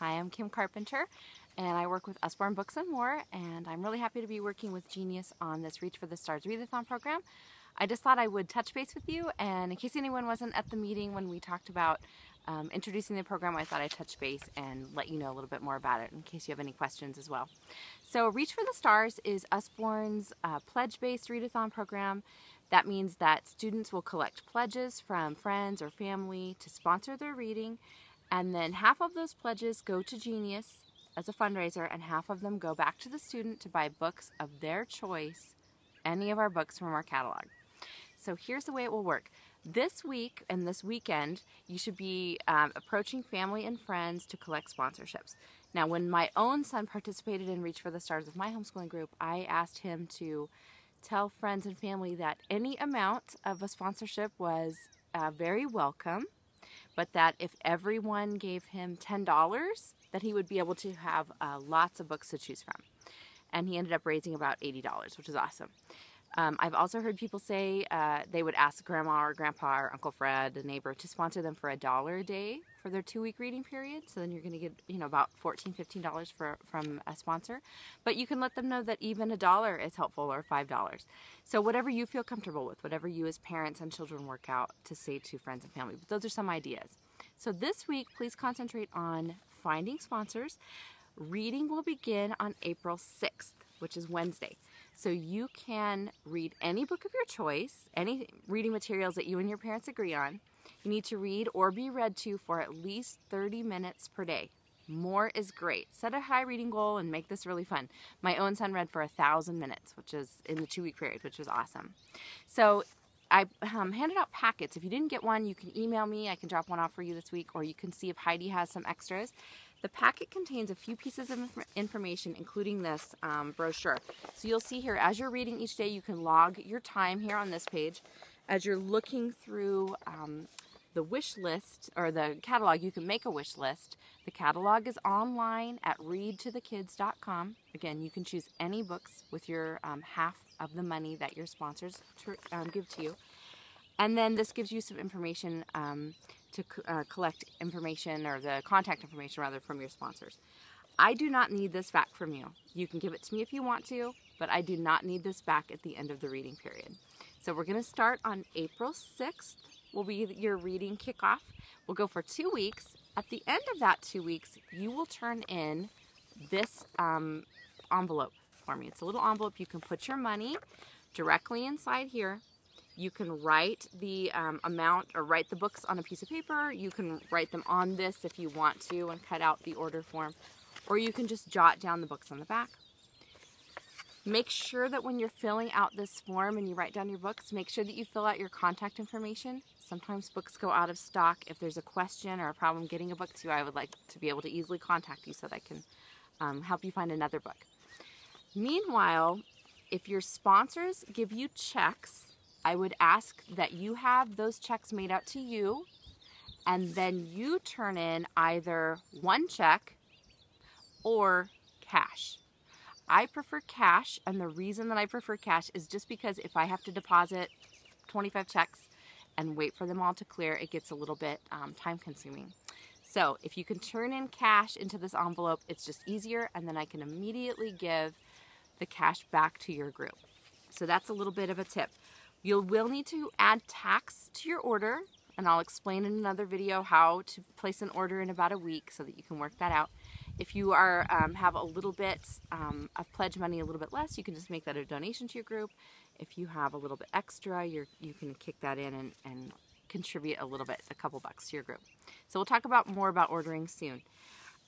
Hi, I'm Kim Carpenter, and I work with Usborne Books and More, and I'm really happy to be working with Genius on this Reach for the Stars Read-A-Thon program. I just thought I would touch base with you, and in case anyone wasn't at the meeting when we talked about introducing the program, I thought I'd touch base and let you know a little bit more about it in case you have any questions as well. So Reach for the Stars is Usborne's pledge-based Read-A-Thon program. That means that students will collect pledges from friends or family to sponsor their reading, and then half of those pledges go to Genius as a fundraiser, and half of them go back to the student to buy books of their choice, any of our books from our catalog. So here's the way it will work. This week and this weekend, you should be approaching family and friends to collect sponsorships. Now, when my own son participated in Reach for the Stars with my homeschooling group, I asked him to tell friends and family that any amount of a sponsorship was very welcome, but that if everyone gave him $10, that he would be able to have lots of books to choose from. And he ended up raising about $80, which is awesome. I've also heard people say they would ask grandma or grandpa or Uncle Fred, a neighbor, to sponsor them for $1 a day for their 2-week reading period. So then you're going to get, about $14, $15 from a sponsor. But you can let them know that even $1 is helpful, or $5. So whatever you feel comfortable with, whatever you as parents and children work out to say to friends and family. But those are some ideas. So this week, please concentrate on finding sponsors. Reading will begin on April 6th, which is Wednesday. So you can read any book of your choice, any reading materials that you and your parents agree on. You need to read or be read to for at least 30 minutes per day. More is great. Set a high reading goal and make this really fun. My own son read for 1,000 minutes, which is in the 2-week period, which was awesome. So I handed out packets. If you didn't get one, you can email me. I can drop one off for you this week, or you can see if Heidi has some extras. The packet contains a few pieces of information, including this brochure. So you'll see here, as you're reading each day, you can log your time here on this page. As you're looking through the wish list, or the catalog, you can make a wish list. The catalog is online at readtothekids.com. Again, you can choose any books with your half of the money that your sponsors give to you. And then this gives you some information to collect information, or the contact information rather, from your sponsors. I do not need this back from you. You can give it to me if you want to, but I do not need this back at the end of the reading period. So we're going to start on April 6th. Will be your reading kickoff. We'll go for 2 weeks. At the end of that 2 weeks, you will turn in this envelope for me. It's a little envelope. You can put your money directly inside here. You can write the amount, or write the books on a piece of paper. You can write them on this if you want to and cut out the order form, or you can just jot down the books on the back. Make sure that when you're filling out this form and you write down your books, make sure that you fill out your contact information. Sometimes books go out of stock. If there's a question or a problem getting a book to you, I would like to be able to easily contact you so that I can help you find another book. Meanwhile, if your sponsors give you checks, I would ask that you have those checks made out to you, and then you turn in either one check or cash. I prefer cash, and the reason that I prefer cash is just because if I have to deposit 25 checks and wait for them all to clear, it gets a little bit time consuming. So if you can turn in cash into this envelope, it's just easier, and then I can immediately give the cash back to your group. So that's a little bit of a tip. You will need to add tax to your order, and I'll explain in another video how to place an order in about a week so that you can work that out. If you are have a little bit of pledge money, a little bit less, you can just make that a donation to your group. If you have a little bit extra, you can kick that in and contribute a little bit, a couple bucks to your group. So we'll talk more about ordering soon.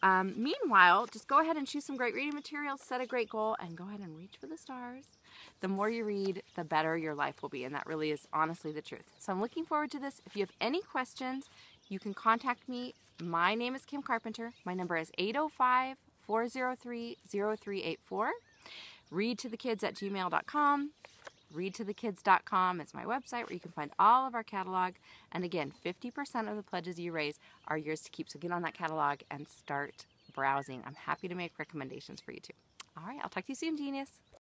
Meanwhile, just go ahead and choose some great reading materials, set a great goal, and go ahead and reach for the stars. The more you read, the better your life will be, and that really is honestly the truth. So I'm looking forward to this. If you have any questions, you can contact me. My name is Kim Carpenter. My number is 805-403-0384. Readtothekids@gmail.com. Readtothekids.com is my website where you can find all of our catalog. And again, 50% of the pledges you raise are yours to keep. So get on that catalog and start browsing. I'm happy to make recommendations for you too. All right, I'll talk to you soon, Genius.